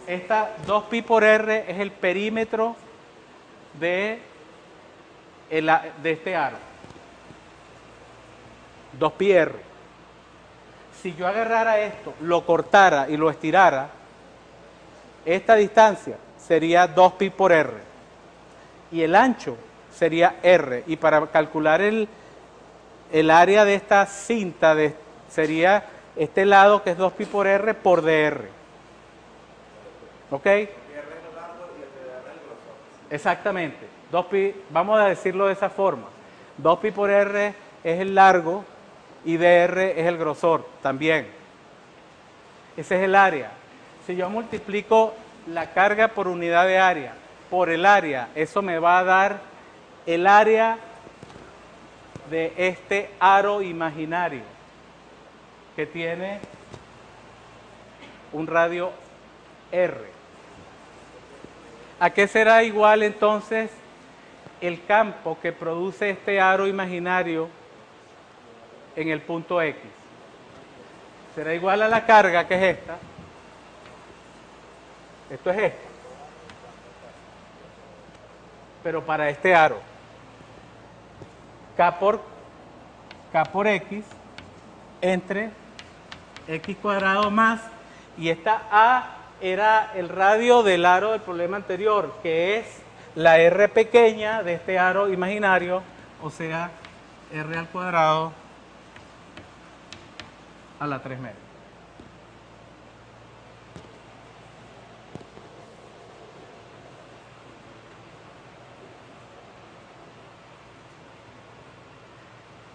Esta 2pi por r es el perímetro de este aro. 2πr. Si yo agarrara esto, lo cortara y lo estirara, esta distancia sería 2pi por r. Y el ancho sería r. Y para calcular el área de esta cinta sería este lado que es 2pi por r por dr. ¿Ok? Exactamente. 2pi, vamos a decirlo de esa forma. 2pi por r es el largo y dr es el grosor también. Ese es el área. Si yo multiplico la carga por unidad de área por el área, eso me va a dar el área de este aro imaginario que tiene un radio r. ¿A qué será igual entonces el campo que produce este aro imaginario en el punto X? Será igual a la carga, que es esta. Esto es esto. Pero para este aro. K por X entre X cuadrado más, y esta A era el radio del aro del problema anterior, que es la R pequeña de este aro imaginario, o sea, R al cuadrado a la 3 medios.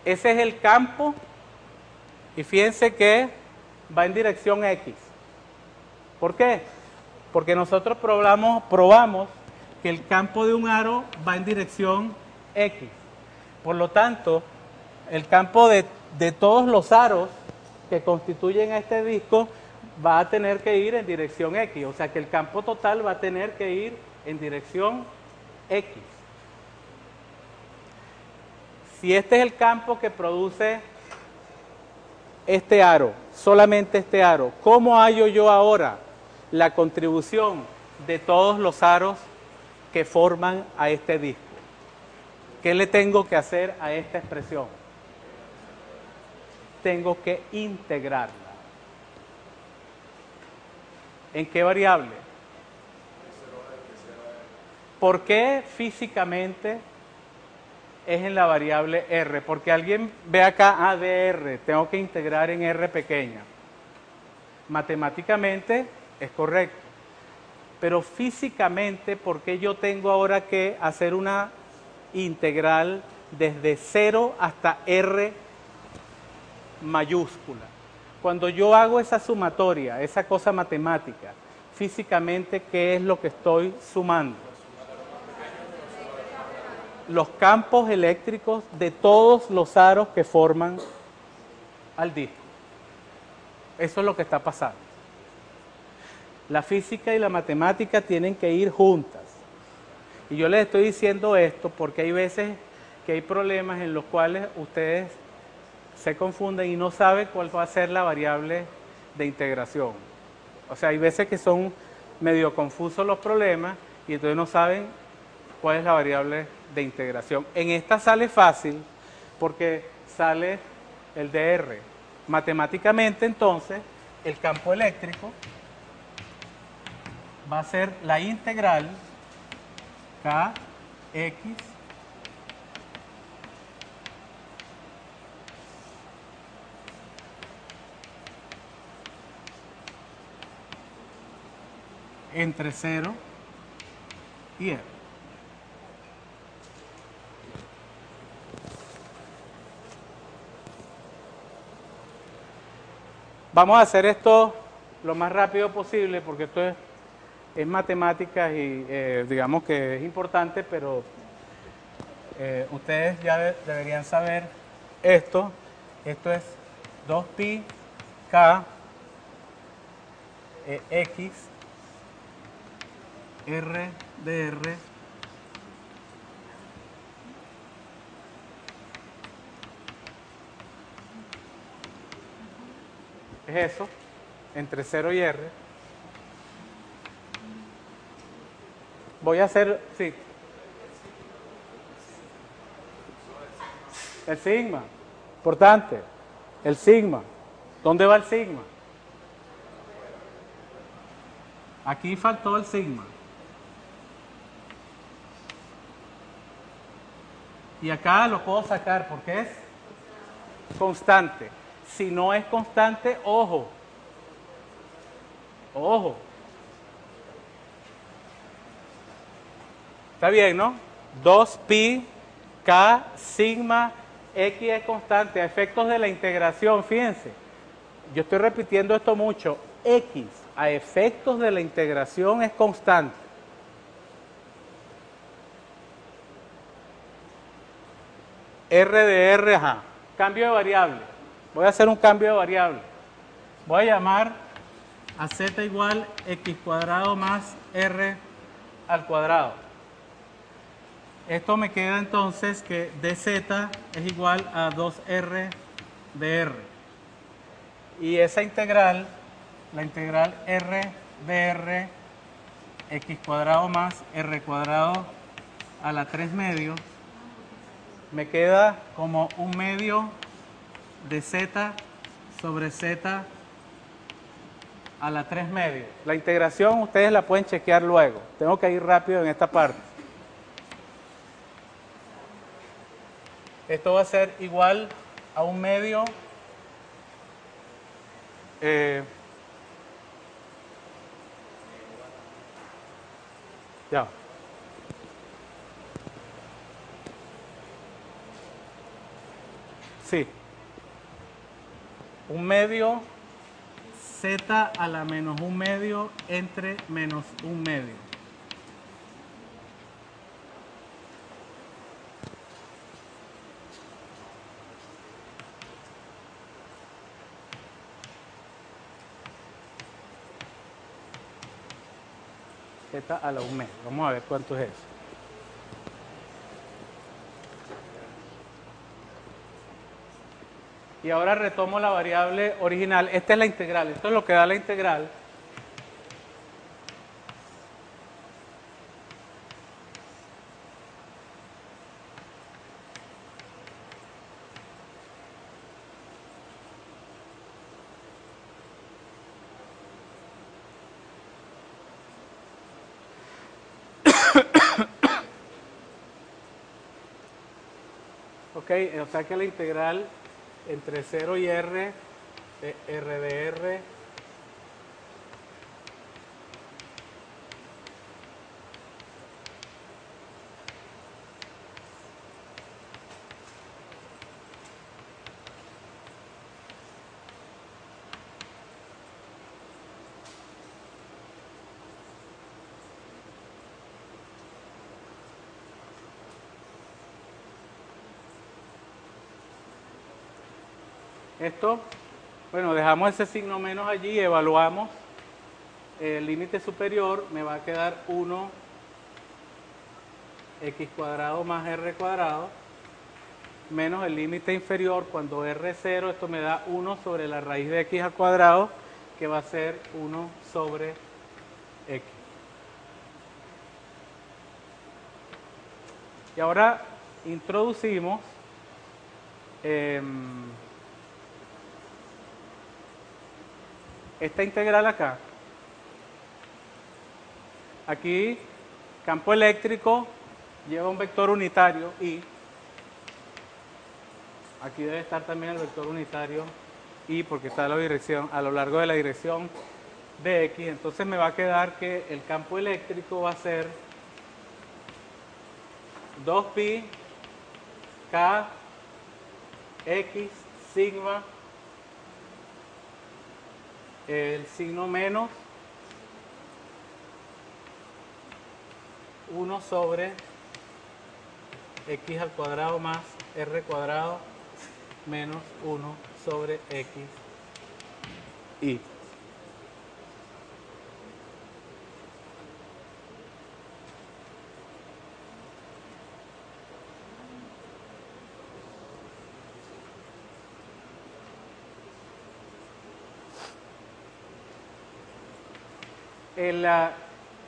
Ese es el campo, y fíjense que va en dirección X. ¿Por qué? Porque nosotros probamos que el campo de un aro va en dirección X. Por lo tanto, el campo de todos los aros que constituyen a este disco va a tener que ir en dirección X. O sea que el campo total va a tener que ir en dirección X. Si este es el campo que produce este aro, solamente este aro, ¿cómo hallo yo ahora la contribución de todos los aros que forman a este disco? ¿Qué le tengo que hacer a esta expresión? Tengo que integrarla. ¿En qué variable? ¿Por qué físicamente es en la variable r? Porque alguien ve acá ADR, tengo que integrar en r pequeña. Matemáticamente es correcto, pero físicamente, ¿por qué yo tengo ahora que hacer una integral desde 0 hasta r mayúscula? Cuando yo hago esa sumatoria, esa cosa matemática, físicamente, ¿qué es lo que estoy sumando? Los campos eléctricos de todos los aros que forman al disco. Eso es lo que está pasando. La física y la matemática tienen que ir juntas. Y yo les estoy diciendo esto porque hay veces que hay problemas en los cuales ustedes se confunden y no saben cuál va a ser la variable de integración. O sea, hay veces que son medio confusos los problemas y entonces no saben cuál es la variable de integración. En esta sale fácil porque sale el dr. Matemáticamente, entonces, el campo eléctrico va a ser la integral Kx entre 0 y r. Vamos a hacer esto lo más rápido posible porque esto es matemáticas y digamos que es importante, pero ustedes ya deberían saber esto. Esto es 2pi k x r dr es eso, entre 0 y r. Voy a hacer, sí. El sigma, importante. El sigma. ¿Dónde va el sigma? Aquí faltó el sigma. Y acá lo puedo sacar porque es constante. Si no es constante, ojo. Ojo. Está bien, ¿no? 2pi k sigma x es constante. A efectos de la integración, fíjense. Yo estoy repitiendo esto mucho. X a efectos de la integración es constante. R de R, ajá. Cambio de variable. Voy a hacer un cambio de variable. Voy a llamar a z igual x cuadrado más r al cuadrado. Esto me queda entonces que dz es igual a 2r de r. Y esa integral, la integral r de r, x cuadrado más r cuadrado a la 3 medios, me queda como 1 medio de z sobre z a la 3 medios. La integración ustedes la pueden chequear luego. Tengo que ir rápido en esta parte. Esto va a ser igual a 1 medio ya. Sí. 1 medio z a la menos 1 medio entre menos 1 medio. Z a la 1 medio. Vamos a ver cuánto es eso. Y ahora retomo la variable original. Esta es la integral. Esto es lo que da la integral. Ok, o sea que la integral entre 0 y r, r de r, esto, bueno, dejamos ese signo menos allí y evaluamos el límite superior, me va a quedar 1 x cuadrado más r cuadrado menos el límite inferior. Cuando r es 0, esto me da 1 sobre la raíz de x al cuadrado, que va a ser 1 sobre x. Y ahora introducimos esta integral acá. Aquí, campo eléctrico lleva un vector unitario y aquí debe estar también el vector unitario y porque está la dirección, a lo largo de la dirección de x. Entonces me va a quedar que el campo eléctrico va a ser 2pi k x sigma, el signo menos 1 sobre x al cuadrado más r cuadrado menos 1 sobre x y.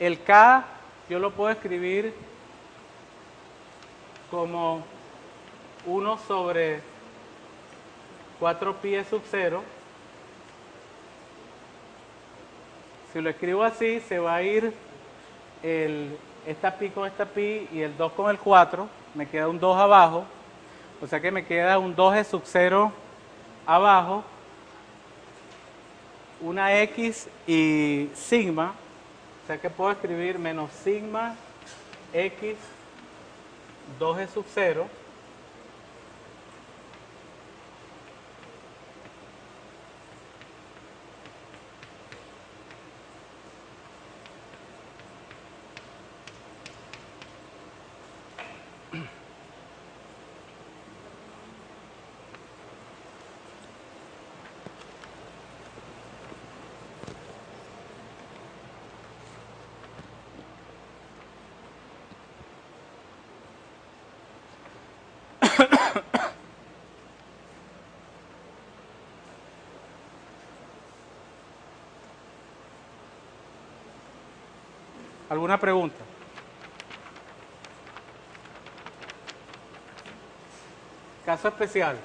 El K yo lo puedo escribir como 1 sobre 4pi sub 0. Si lo escribo así, se va a ir esta pi con esta pi y el 2 con el 4. Me queda un 2 abajo. O sea que me queda un 2 sub 0 abajo. Una x y sigma. O sea que puedo escribir menos sigma x 2 sub 0. ¿Alguna pregunta? Caso especial.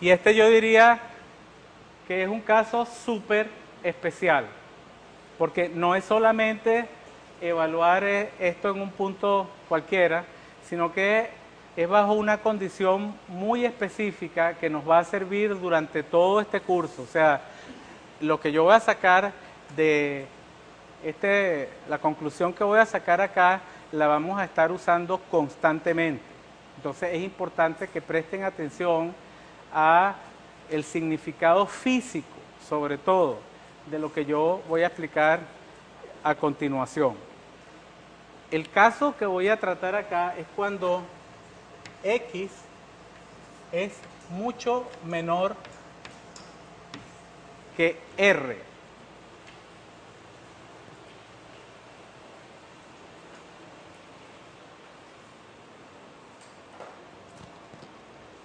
Y este yo diría que es un caso súper especial, porque no es solamente evaluar esto en un punto cualquiera, sino que es bajo una condición muy específica que nos va a servir durante todo este curso. O sea, lo que yo voy a sacar de la conclusión que voy a sacar acá, la vamos a estar usando constantemente. Entonces es importante que presten atención a el significado físico, sobre todo, de lo que yo voy a explicar a continuación. El caso que voy a tratar acá es cuando x es mucho menor que r.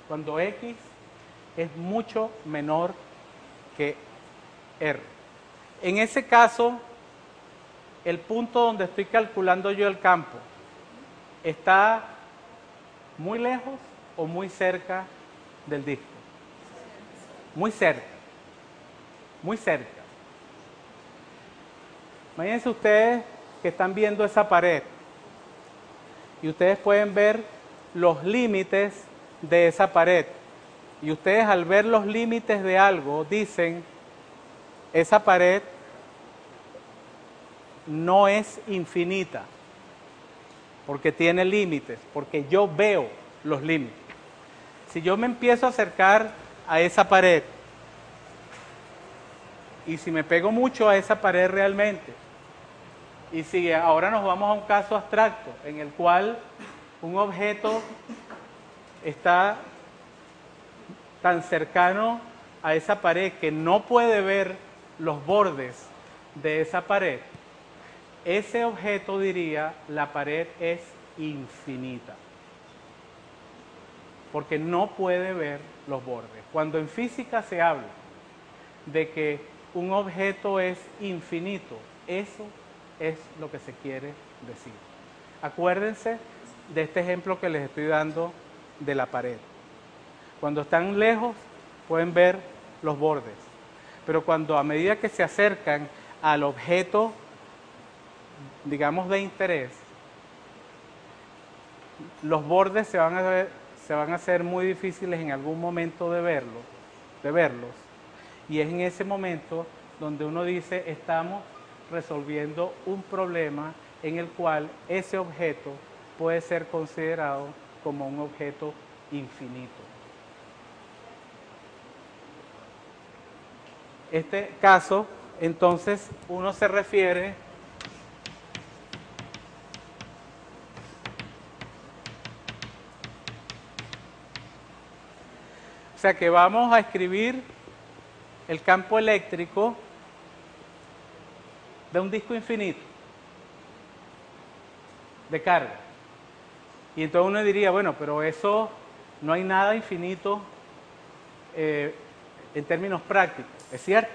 Cuando x es mucho menor que r. En ese caso, el punto donde estoy calculando yo el campo está muy lejos o muy cerca del disco. Muy cerca. Muy cerca. Imagínense ustedes que están viendo esa pared y ustedes pueden ver los límites de esa pared. Y ustedes al ver los límites de algo dicen, esa pared no es infinita, porque tiene límites, porque yo veo los límites. Si yo me empiezo a acercar a esa pared, y si me pego mucho a esa pared realmente, y si ahora nos vamos a un caso abstracto, en el cual un objeto está tan cercano a esa pared que no puede ver los bordes de esa pared, ese objeto diría, la pared es infinita, porque no puede ver los bordes. Cuando en física se habla de que un objeto es infinito, eso es lo que se quiere decir. Acuérdense de este ejemplo que les estoy dando de la pared. Cuando están lejos pueden ver los bordes, pero cuando a medida que se acercan al objeto, digamos, de interés, los bordes se van a hacer muy difíciles en algún momento de verlos, y es en ese momento donde uno dice, estamos resolviendo un problema en el cual ese objeto puede ser considerado como un objeto infinito. Este caso, entonces, uno se refiere o sea que vamos a escribir el campo eléctrico de un disco infinito de carga. Y entonces uno diría, bueno, pero eso no hay nada infinito en términos prácticos, es cierto.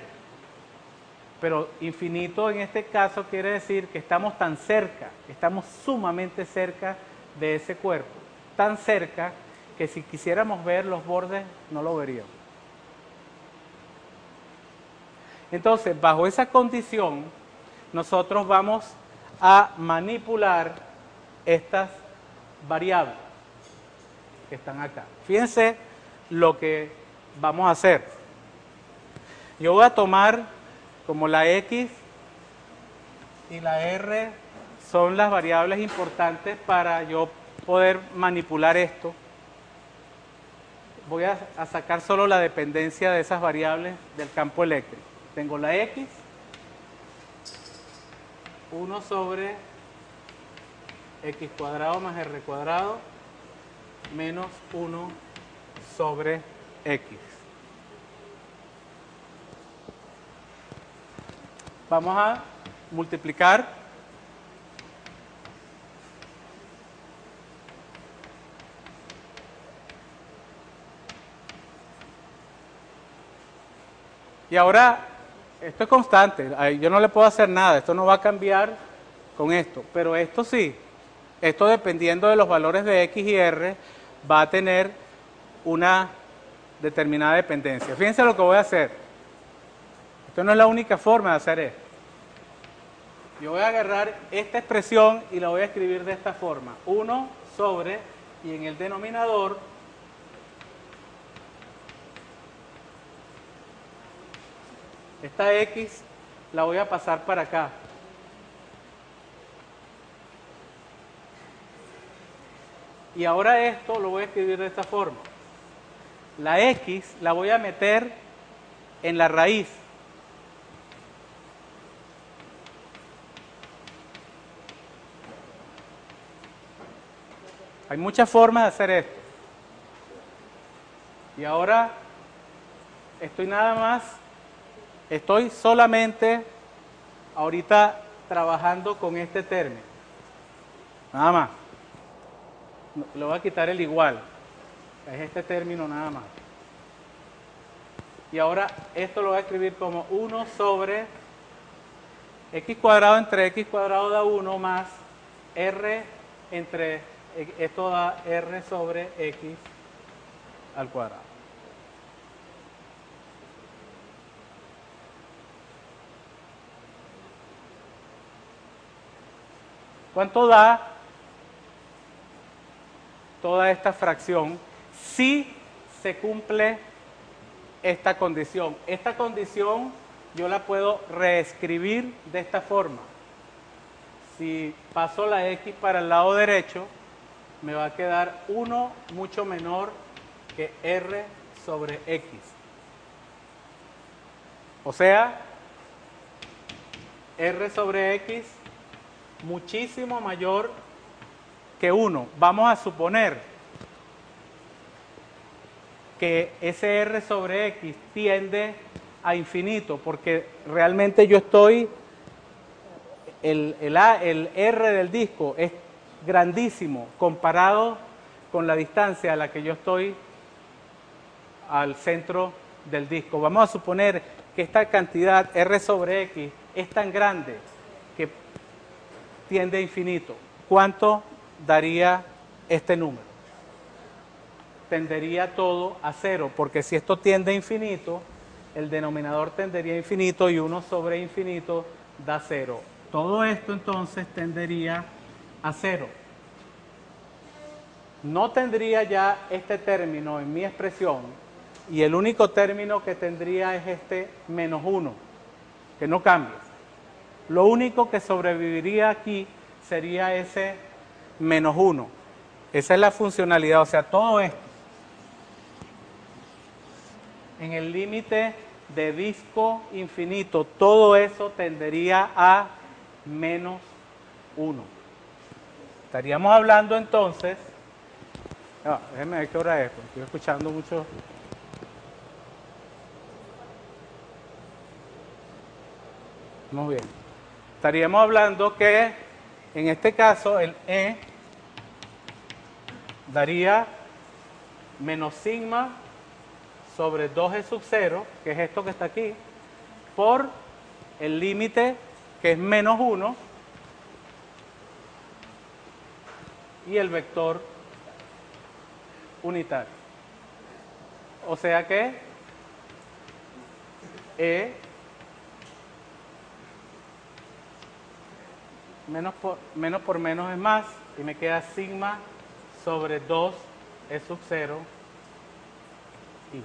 Pero infinito en este caso quiere decir que estamos tan cerca, estamos sumamente cerca de ese cuerpo, tan cerca que si quisiéramos ver los bordes no lo veríamos. Entonces, bajo esa condición, nosotros vamos a manipular estas variables que están acá. Fíjense lo que vamos a hacer. Yo voy a tomar como la X y la R son las variables importantes para yo poder manipular esto. Voy a sacar solo la dependencia de esas variables del campo eléctrico. Tengo la X, 1 sobre X cuadrado más R cuadrado, menos 1 sobre X. Vamos a multiplicar. Y ahora, esto es constante, yo no le puedo hacer nada, esto no va a cambiar con esto, pero esto sí, esto dependiendo de los valores de X y R, va a tener una determinada dependencia. Fíjense lo que voy a hacer. Esto no es la única forma de hacer esto. Yo voy a agarrar esta expresión y la voy a escribir de esta forma. 1 sobre, y en el denominador, esta X la voy a pasar para acá. Y ahora esto lo voy a escribir de esta forma. La X la voy a meter en la raíz. Hay muchas formas de hacer esto. Y ahora estoy solamente ahorita trabajando con este término. Nada más. Le voy a quitar el igual. Es este término nada más. Y ahora esto lo voy a escribir como 1 sobre X cuadrado entre X cuadrado da 1 más R entre, esto da R sobre X al cuadrado. ¿Cuánto da toda esta fracción si se cumple esta condición? Esta condición yo la puedo reescribir de esta forma. Si paso la X para el lado derecho, me va a quedar 1 mucho menor que R sobre X. O sea, R sobre X muchísimo mayor que 1. Vamos a suponer que ese R sobre X tiende a infinito, porque realmente yo estoy, el R del disco es grandísimo comparado con la distancia a la que yo estoy al centro del disco. Vamos a suponer que esta cantidad R sobre X es tan grande que tiende a infinito. ¿Cuánto daría este número? Tendería todo a 0, porque si esto tiende a infinito, el denominador tendería a infinito y 1 sobre infinito da 0. Todo esto entonces tendería a 0. No tendría ya este término en mi expresión y el único término que tendría es este menos 1, que no cambia. Lo único que sobreviviría aquí sería ese menos 1. Esa es la funcionalidad, o sea, todo esto en el límite de disco infinito, todo eso tendería a menos 1. Estaríamos hablando entonces, déjenme ver qué hora es, porque estoy escuchando mucho. Muy bien. Estaríamos hablando que en este caso el E daría menos sigma sobre 2e sub 0, que es esto que está aquí, por el límite que es menos 1 y el vector unitario. O sea que E menos por menos es más, y me queda sigma sobre 2e sub 0 i.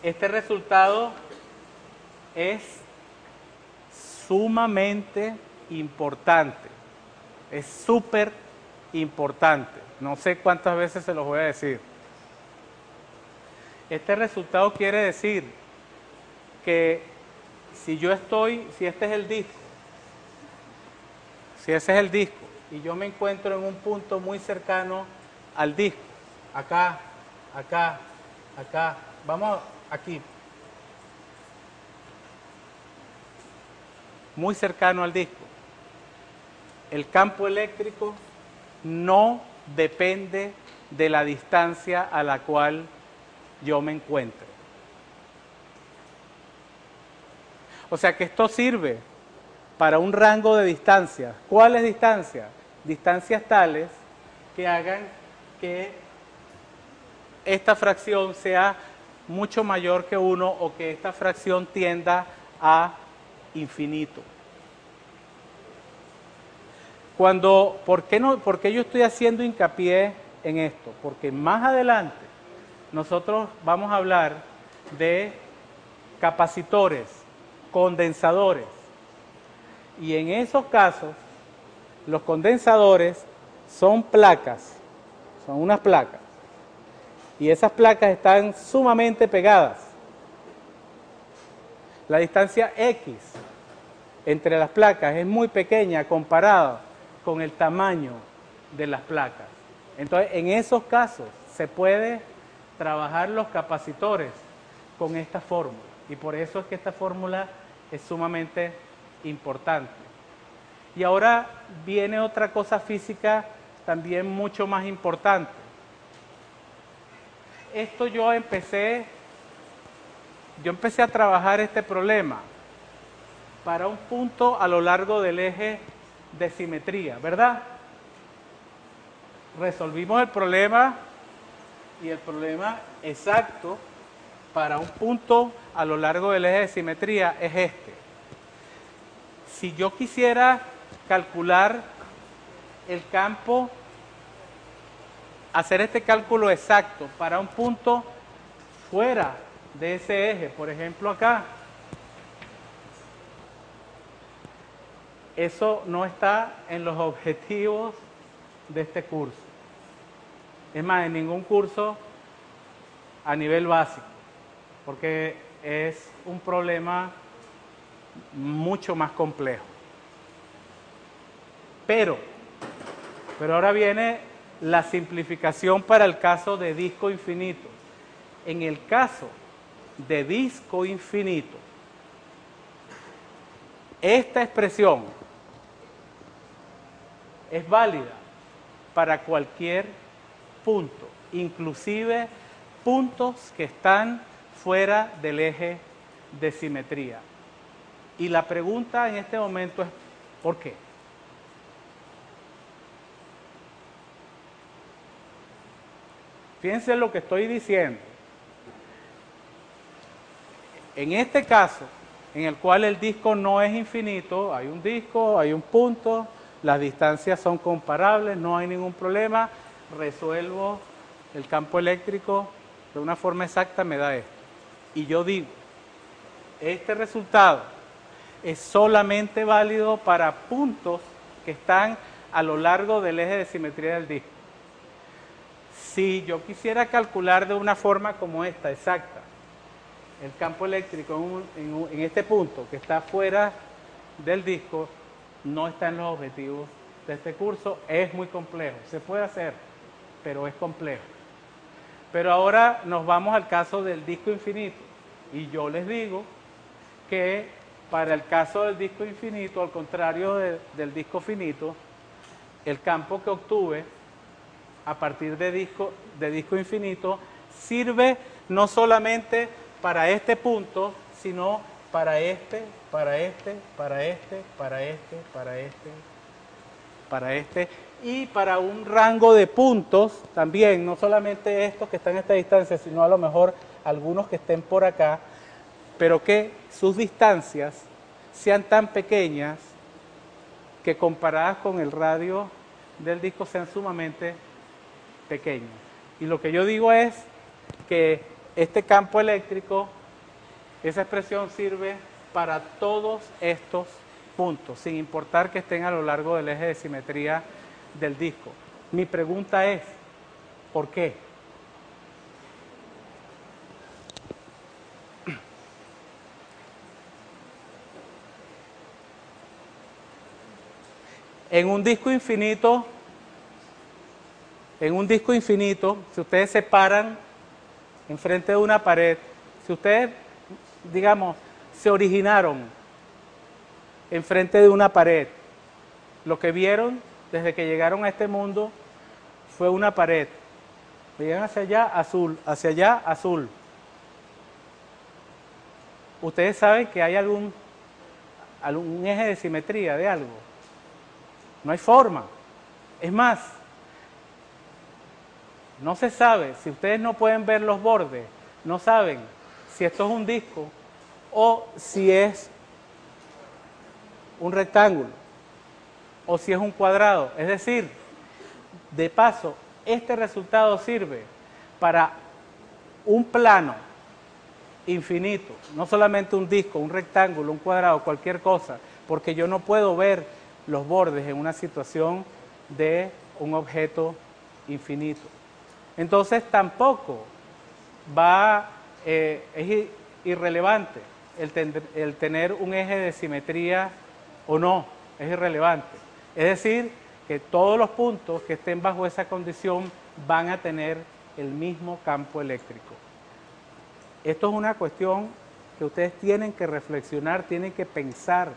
Este resultado es sumamente importante, es súper importante. No sé cuántas veces se los voy a decir. Este resultado quiere decir que si este es el disco, si ese es el disco, y yo me encuentro en un punto muy cercano al disco, acá, acá, acá, vamos aquí, muy cercano al disco, el campo eléctrico no depende de la distancia a la cual yo me encuentre. O sea que esto sirve para un rango de distancias. ¿Cuáles distancias? Distancias tales que hagan que esta fracción sea mucho mayor que 1 o que esta fracción tienda a infinito. ¿Por qué yo estoy haciendo hincapié en esto? Porque más adelante nosotros vamos a hablar de capacitores, condensadores. Y en esos casos, los condensadores son placas, son unas placas. Y esas placas están sumamente pegadas. La distancia X entre las placas es muy pequeña comparada con el tamaño de las placas. Entonces, en esos casos se puede trabajar los capacitores con esta fórmula. Y por eso es que esta fórmula es sumamente importante. Y ahora viene otra cosa física también mucho más importante. Yo empecé a trabajar este problema para un punto a lo largo del eje de simetría, ¿verdad? Resolvimos el problema y el problema exacto para un punto a lo largo del eje de simetría es este. Si yo quisiera calcular el campo, hacer este cálculo exacto para un punto fuera de ese eje, por ejemplo acá, eso no está en los objetivos de este curso. Es más, en ningún curso a nivel básico, porque es un problema mucho más complejo. Pero ahora viene la simplificación para el caso de disco infinito. En el caso de disco infinito, esta expresión es válida para cualquier punto, inclusive puntos que están fuera del eje de simetría. Y la pregunta en este momento es ¿por qué? Fíjense lo que estoy diciendo. En este caso, en el cual el disco no es infinito, hay un disco, hay un punto, las distancias son comparables, no hay ningún problema, resuelvo el campo eléctrico de una forma exacta, me da esto. Y yo digo, este resultado es solamente válido para puntos que están a lo largo del eje de simetría del disco. Si yo quisiera calcular de una forma como esta, exacta, el campo eléctrico en este punto que está fuera del disco, no está en los objetivos de este curso, es muy complejo, se puede hacer, pero es complejo. Pero ahora nos vamos al caso del disco infinito, y yo les digo que para el caso del disco infinito, al contrario del disco finito, el campo que obtuve a partir de disco infinito sirve no solamente para este punto, sino para este, para este, para este, para este, para este, para este, y para un rango de puntos también, no solamente estos que están a esta distancia, sino a lo mejor algunos que estén por acá, pero que sus distancias sean tan pequeñas que comparadas con el radio del disco sean sumamente pequeñas. Y lo que yo digo es que este campo eléctrico, esa expresión sirve para todos estos puntos, sin importar que estén a lo largo del eje de simetría del disco. Mi pregunta es, ¿por qué? En un disco infinito, si ustedes se paran enfrente de una pared, si ustedes, digamos, se originaron enfrente de una pared, lo que vieron desde que llegaron a este mundo fue una pared. Veían hacia allá, azul, hacia allá, azul. Ustedes saben que hay algún eje de simetría de algo. No hay forma. Es más, no se sabe, si ustedes no pueden ver los bordes, no saben si esto es un disco o si es un rectángulo o si es un cuadrado. Es decir, de paso, este resultado sirve para un plano infinito, no solamente un disco, un rectángulo, un cuadrado, cualquier cosa, porque yo no puedo ver los bordes en una situación de un objeto infinito. Entonces tampoco es irrelevante el tener un eje de simetría o no, es irrelevante. Es decir, que todos los puntos que estén bajo esa condición van a tener el mismo campo eléctrico. Esto es una cuestión que ustedes tienen que reflexionar, tienen que pensar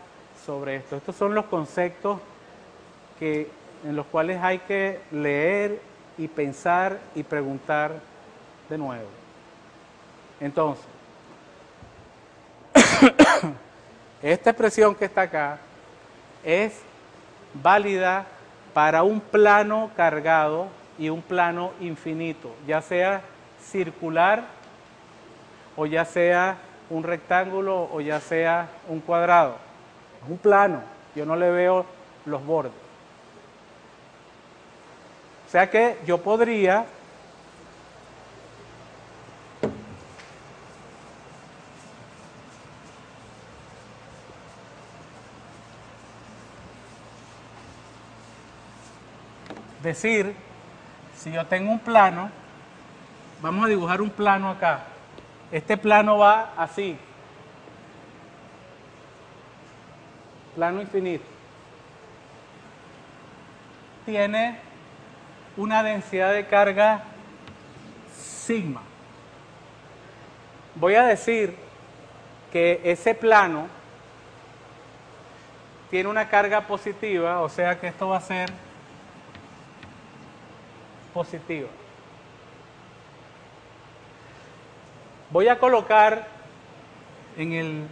sobre esto. Estos son los conceptos en los cuales hay que leer y pensar y preguntar de nuevo. Entonces, esta expresión que está acá es válida para un plano cargado y un plano infinito, ya sea circular o ya sea un rectángulo o ya sea un cuadrado. Es un plano, yo no le veo los bordes. O sea que yo podría decir, si yo tengo un plano, vamos a dibujar un plano acá. Este plano va así, plano infinito. Tiene una densidad de carga sigma. Voy a decir que ese plano tiene una carga positiva, o sea que esto va a ser positiva. Voy a colocar en el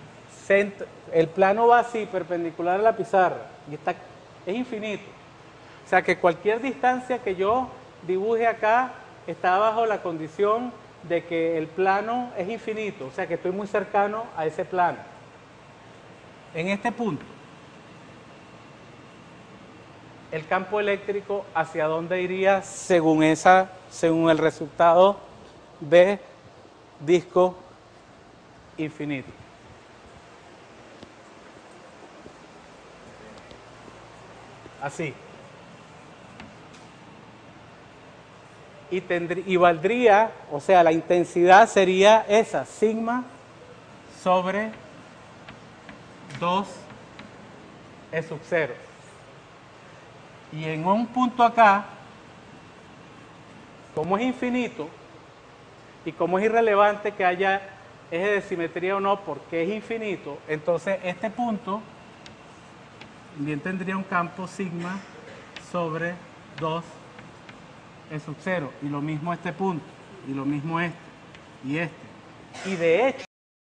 centro, el plano va así, perpendicular a la pizarra, y es infinito. O sea que cualquier distancia que yo dibuje acá está bajo la condición de que el plano es infinito, o sea que estoy muy cercano a ese plano. En este punto, el campo eléctrico, ¿hacia dónde iría según el resultado de disco infinito? Así. Y valdría, o sea, la intensidad sería esa, sigma sobre 2 E sub 0. Y en un punto acá, como es infinito y como es irrelevante que haya eje de simetría o no porque es infinito, entonces este punto también tendría un campo sigma sobre 2 es sub 0. Y lo mismo este punto. Y lo mismo este. Y este. Y de hecho,